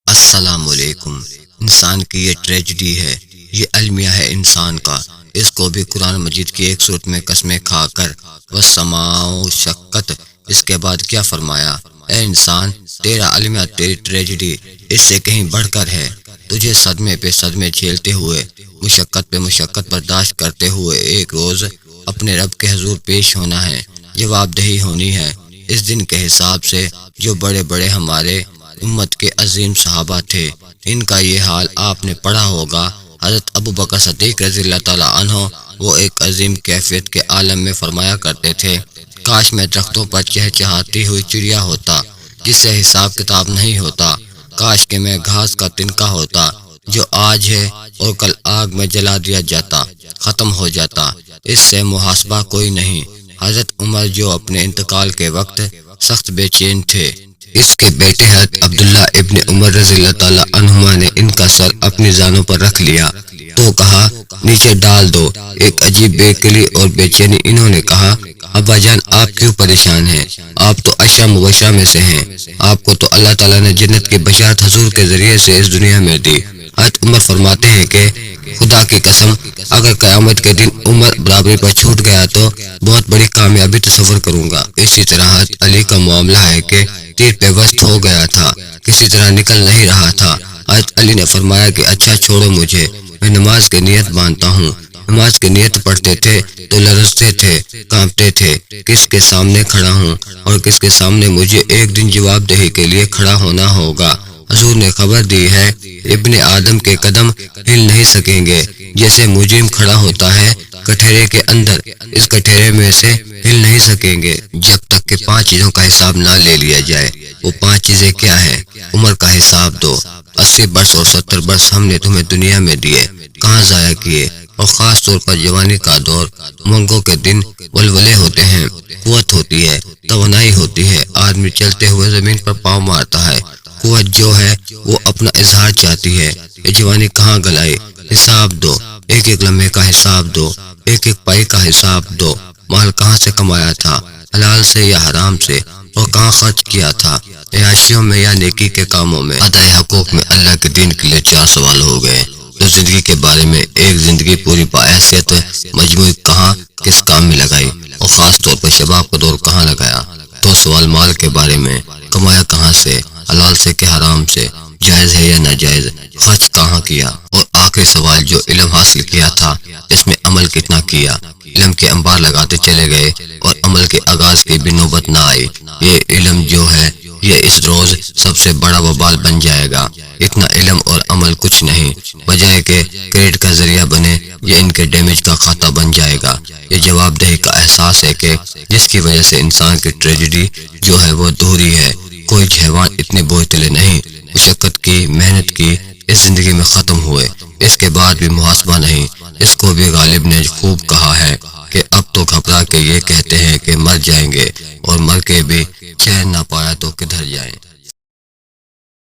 السلام علیکم۔ انسان کی یہ ٹریجڈی ہے، یہ المیہ ہے انسان کا۔ اس کو بھی قرآن مجید کی ایک صورت میں قسمیں کھا کر والسماء شقت، اس کے بعد کیا فرمایا؟ اے انسان، تیرا المیہ، تیری ٹریجڈی اس سے کہیں بڑھ کر ہے۔ تجھے صدمے پہ صدمے جھیلتے ہوئے، مشقت پہ مشقت برداشت کرتے ہوئے ایک روز اپنے رب کے حضور پیش ہونا ہے، جواب دہی ہونی ہے۔ اس دن کے حساب سے جو بڑے بڑے ہمارے امت کے عظیم صحابہ تھے، ان کا یہ حال آپ نے پڑھا ہوگا۔ حضرت ابوبکر صدیق رضی اللہ تعالیٰ عنہ، وہ ایک عظیم کیفیت کے عالم میں فرمایا کرتے تھے، کاش میں درختوں پر چہچہاتی ہوئی چڑیا ہوتا جس سے حساب کتاب نہیں ہوتا، کاش کہ میں گھاس کا تنکا ہوتا جو آج ہے اور کل آگ میں جلا دیا جاتا، ختم ہو جاتا، اس سے محاسبہ کوئی نہیں۔ حضرت عمر جو اپنے انتقال کے وقت سخت بے چین تھے، اس کے بیٹے حضرت عبداللہ ابن عمر رضی اللہ تعالیٰ عنہما نے ان کا سر اپنی زانوں پر رکھ لیا تو کہا نیچے ڈال دو۔ ایک عجیب بے قلی اور بے چینی انہوں نے کہا، ابا جان آپ کیوں پریشان ہیں؟ آپ تو عشا مبشرہ میں سے ہیں، آپ کو تو اللہ تعالیٰ نے جنت کی بشارت حضور کے ذریعے سے اس دنیا میں دی۔ حضرت عمر فرماتے ہیں کہ خدا کی قسم، اگر قیامت کے دن عمر برابری پر چھوٹ گیا تو بہت بڑی کامیابی تصور کروں گا۔ اسی طرح حضرت علی کا معاملہ ہے کہ تیر پہ وسط ہو گیا تھا، کسی طرح نکل نہیں رہا تھا۔ حضرت علی نے فرمایا کہ اچھا چھوڑو مجھے، میں نماز کی نیت باندھتا ہوں۔ نماز کی نیت پڑھتے تھے تو لرزتے تھے، کانپتے تھے، کس کے سامنے کھڑا ہوں اور کس کے سامنے مجھے ایک دن جواب دہی کے لیے کھڑا ہونا ہوگا۔ حضور نے خبر دی ہے، ابن آدم کے قدم ہل نہیں سکیں گے، جیسے مجرم کھڑا ہوتا ہے کٹہرے کے اندر، اس کٹہرے میں سے ہل نہیں سکیں گے جب تک کہ 5 چیزوں کا حساب نہ لے لیا جائے۔ وہ 5 چیزیں کیا ہیں؟ عمر کا حساب دو، 80 برس اور 70 برس ہم نے تمہیں دنیا میں دیے، کہاں ضائع کیے؟ اور خاص طور پر جوانی کا دور، امنگوں کے دن ولولے ہوتے ہیں، قوت ہوتی ہے، توانائی ہوتی ہے، آدمی چلتے ہوئے زمین پر پاؤں مارتا ہے، قوت جو ہے وہ اپنا اظہار چاہتی ہے۔ یہ جوانی کہاں گلائی؟ حساب دو، ایک ایک لمحے کا حساب دو، ایک ایک پائی کا حساب دو۔ مال کہاں سے کمایا تھا، حلال سے یا حرام سے، اور کہاں خرچ کیا تھا، عیاشیوں میں یا نیکی کے کاموں میں؟ ادائے حقوق میں اللہ کے دین کے لیے 4 سوال ہو گئے۔ تو زندگی کے بارے میں ایک زندگی پوری باحثیت مجموعی کہاں کس کام میں لگائی، اور خاص طور پر شباب کا دور کہاں لگایا؟ 2 سوال مال کے بارے میں، کمایا کہاں سے، حلال سے کہ حرام سے، جائز ہے یا ناجائز، خرچ کہاں کیا؟ اور آخری سوال جو علم حاصل کیا تھا، اس میں عمل کتنا کیا؟ علم کے انبار لگاتے چلے گئے اور عمل کے آغاز کی بھی نوبت نہ آئی۔ یہ علم جو ہے یہ اس روز سب سے بڑا وبال بن جائے گا۔ اتنا علم اور عمل کچھ نہیں، بجائے کہ کریڈٹ کا ذریعہ بنے، یہ ان کے ڈیمیج کا خطہ بن جائے گا۔ یہ جواب دہی کا احساس ہے کہ جس کی وجہ سے انسان کی ٹریجڈی جو ہے وہ دوہری ہے۔ کوئی حیوان اتنے بوجھلے نہیں، مشقت کی، محنت کی، اس زندگی میں ختم ہوئے، اس کے بعد بھی محاسبہ نہیں۔ اس کو بھی غالب نے خوب کہا ہے کہ اب تو گھبرا کے یہ کہتے ہیں کہ مر جائیں گے، اور مر کے بھی چین نہ پایا تو کدھر جائیں۔